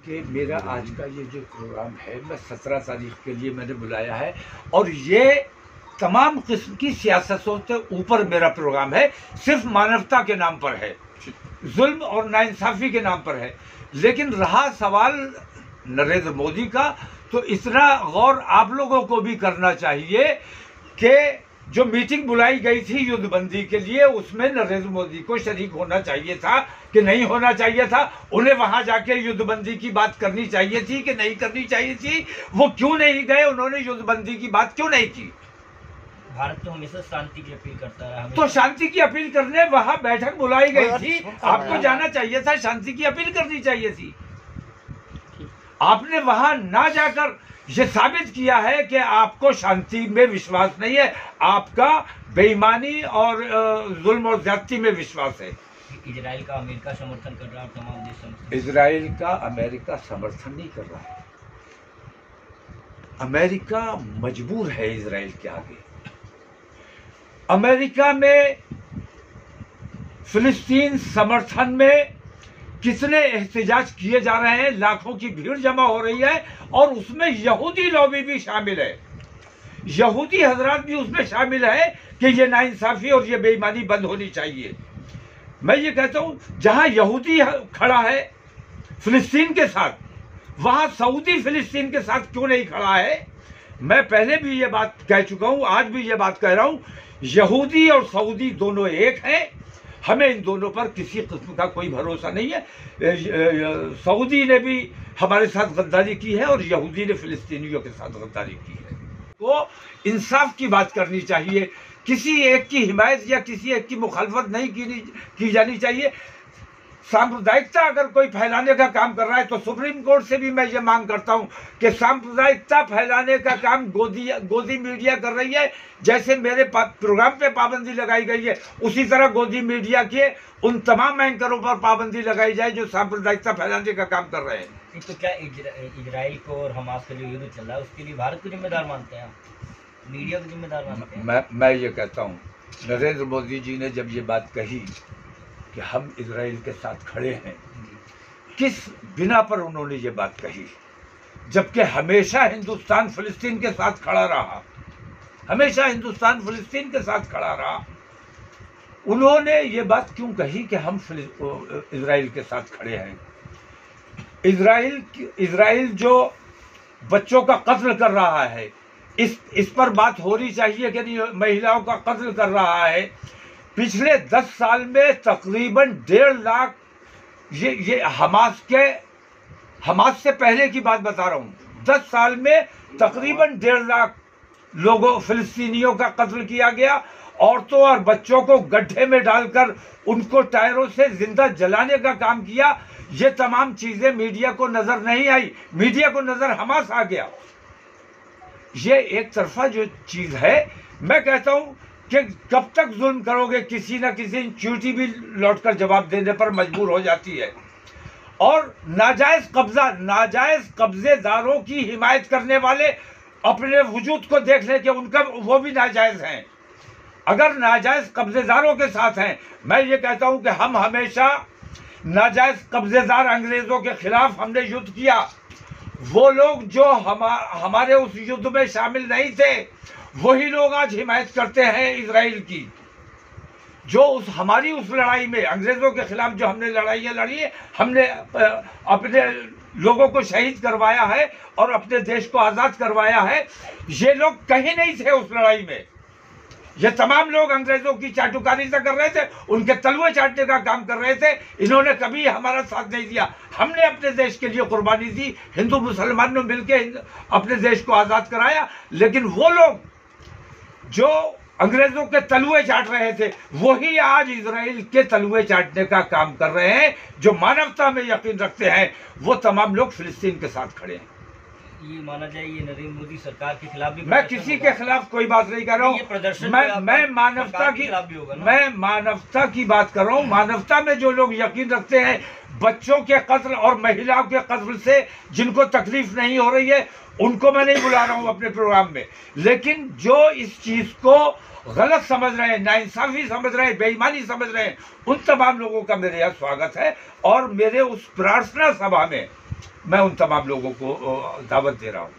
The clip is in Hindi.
कि मेरा आज का ये जो प्रोग्राम है, मैं 17 तारीख के लिए मैंने बुलाया है और ये तमाम किस्म की सियासतों से ऊपर मेरा प्रोग्राम है। सिर्फ मानवता के नाम पर है, जुल्म और नाइंसाफ़ी के नाम पर है। लेकिन रहा सवाल नरेंद्र मोदी का, तो इतना गौर आप लोगों को भी करना चाहिए कि जो मीटिंग बुलाई गई थी युद्धबंदी के लिए, उसमें नरेंद्र मोदी को शरीक होना चाहिए था कि नहीं होना चाहिए था? उन्हें वहां जाके युद्धबंदी की बात करनी चाहिए थी कि नहीं करनी चाहिए थी? वो क्यों नहीं गए? उन्होंने युद्धबंदी की बात क्यों नहीं की? भारत तो हमेशा शांति की अपील करता है। तो शांति की अपील करने वहां बैठक बुलाई गई थी, आपको जाना चाहिए था, शांति की अपील करनी चाहिए थी। आपने वहां ना जाकर ये साबित किया है कि आपको शांति में विश्वास नहीं है, आपका बेईमानी और जुल्म और ज्यादती में विश्वास है। इजराइल का अमेरिका समर्थन कर रहा है, तमाम देश इजराइल का अमेरिका समर्थन नहीं कर रहा है। अमेरिका मजबूर है इजराइल के आगे। अमेरिका में फिलिस्तीन समर्थन में कितने एहतजाज किए जा रहे हैं, लाखों की भीड़ जमा हो रही है और उसमें यहूदी लॉबी भी शामिल है, यहूदी हजरात भी उसमें शामिल है कि ये नाइंसाफ़ी और ये बेईमानी बंद होनी चाहिए। मैं ये कहता हूँ जहाँ यहूदी खड़ा है फिलिस्तीन के साथ, वहाँ सऊदी फिलिस्तीन के साथ क्यों नहीं खड़ा है? मैं पहले भी ये बात कह चुका हूँ, आज भी ये बात कह रहा हूँ, यहूदी और सऊदी दोनों एक हैं। हमें इन दोनों पर किसी किस्म का कोई भरोसा नहीं है। सऊदी ने भी हमारे साथ गद्दारी की है और यहूदी ने फिलिस्तीनियों के साथ गद्दारी की है। तो इंसाफ की बात करनी चाहिए, किसी एक की हिमायत या किसी एक की मुखालफत नहीं की जानी चाहिए। सांप्रदायिकता अगर कोई फैलाने का काम कर रहा है तो सुप्रीम कोर्ट से भी मैं ये मांग करता हूँ कि सांप्रदायिकता फैलाने का काम गोदी मीडिया कर रही है। जैसे मेरे प्रोग्राम पे पाबंदी लगाई गई है, उसी तरह गोदी मीडिया के उन तमाम एंकरों पर पाबंदी लगाई जाए जो सांप्रदायिकता फैलाने का काम कर रहे हैं। तो क्या इजराइल को और हमास का जो युद्ध चल रहा है उसके लिए भारत को जिम्मेदार मानते हैं, मीडिया को जिम्मेदार मानते हैं? मैं ये कहता हूँ, नरेंद्र मोदी जी ने जब ये बात कही कि हम इजराइल के साथ खड़े हैं, किस बिना पर उन्होंने ये बात कही? जबकि हमेशा हिंदुस्तान फिलिस्तीन के साथ खड़ा रहा, हमेशा हिंदुस्तान फिलिस्तीन के साथ खड़ा रहा। उन्होंने ये बात क्यों कही कि हम इजराइल के साथ खड़े हैं? इजराइल जो बच्चों का कत्ल कर रहा है, इस पर बात होनी चाहिए कि नहीं? महिलाओं का कत्ल कर रहा है। पिछले 10 साल में तकरीबन 1.5 लाख, ये हमास से पहले की बात बता रहा हूँ, 10 साल में तकरीबन 1.5 लाख लोगों फिलिस्तीनियों का कत्ल किया गया। औरतों और बच्चों को गड्ढे में डालकर उनको टायरों से जिंदा जलाने का काम किया। ये तमाम चीजें मीडिया को नजर नहीं आई, मीडिया को नजर हमास आ गया। ये एक तरफा जो चीज है, मैं कहता हूँ कि कब तक जुल्म करोगे? किसी न किसी चींटी भी लौटकर जवाब देने पर मजबूर हो जाती है। और नाजायज कब्जेदारों की हिमायत करने वाले अपने वजूद को देख लें कि उनका वो भी नाजायज हैं। अगर नाजायज कब्जेदारों के साथ हैं, मैं ये कहता हूं कि हम हमेशा नाजायज कब्जेदार अंग्रेजों के खिलाफ हमने युद्ध किया। वो लोग जो हमारे उस युद्ध में शामिल नहीं थे, वही लोग आज हिमायत करते हैं इजराइल की। जो हमारी उस लड़ाई में अंग्रेजों के खिलाफ जो हमने लड़ाइयाँ लड़ी है, हमने अपने लोगों को शहीद करवाया है और अपने देश को आज़ाद करवाया है। ये लोग कहीं नहीं थे उस लड़ाई में। ये तमाम लोग अंग्रेजों की चाटुकारी से कर रहे थे, उनके तलवे चाटने का काम कर रहे थे। इन्होंने कभी हमारा साथ नहीं दिया। हमने अपने देश के लिए कुर्बानी दी, हिंदू मुसलमानों ने मिलकर अपने देश को आज़ाद कराया। लेकिन वो लोग जो अंग्रेजों के तलवे चाट रहे थे, वही आज इजराइल के तलवे चाटने का काम कर रहे हैं। जो मानवता में यकीन रखते हैं, वो तमाम लोग फिलिस्तीन के साथ खड़े हैं। ये माना जाए ये नरेंद्र मोदी सरकार के खिलाफ भी, मैं किसी के खिलाफ कोई बात नहीं कर रहा हूँ। मैं मानवता की बात कर रहा हूँ। मानवता में जो लोग यकीन रखते हैं, बच्चों के कत्ल और महिलाओं के कत्ल से जिनको तकलीफ नहीं हो रही है, उनको मैं नहीं बुला रहा हूँ अपने प्रोग्राम में। लेकिन जो इस चीज को गलत समझ रहे हैं, नाइंसाफी समझ रहे हैं, बेईमानी समझ रहे हैं, उन तमाम लोगों का मेरे यहाँ स्वागत है। और मेरे उस प्रार्थना सभा में मैं उन तमाम लोगों को दावत दे रहा हूँ।